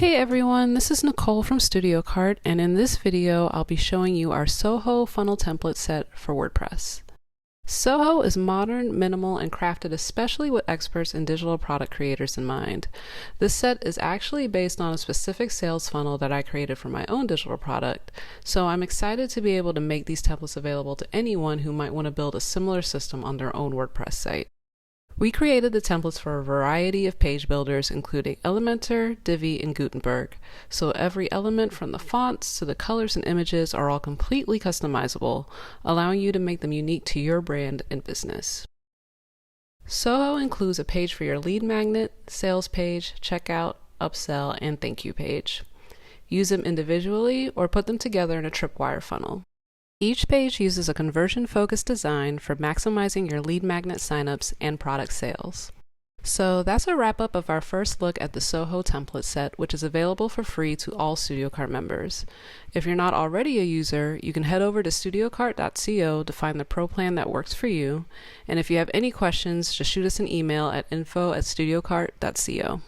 Hey everyone, this is Nicole from Studiocart, and in this video I'll be showing you our Soho funnel template set for WordPress. Soho is modern, minimal, and crafted especially with experts and digital product creators in mind. This set is actually based on a specific sales funnel that I created for my own digital product, so I'm excited to be able to make these templates available to anyone who might want to build a similar system on their own WordPress site. We created the templates for a variety of page builders, including Elementor, Divi, and Gutenberg, so every element from the fonts to the colors and images are all completely customizable, allowing you to make them unique to your brand and business. Soho includes a page for your lead magnet, sales page, checkout, upsell, and thank you page. Use them individually or put them together in a tripwire funnel. Each page uses a conversion-focused design for maximizing your lead magnet signups and product sales. So that's a wrap-up of our first look at the Soho template set, which is available for free to all Studiocart members. If you're not already a user, you can head over to studiocart.co to find the pro plan that works for you. And if you have any questions, just shoot us an email at info@studiocart.co.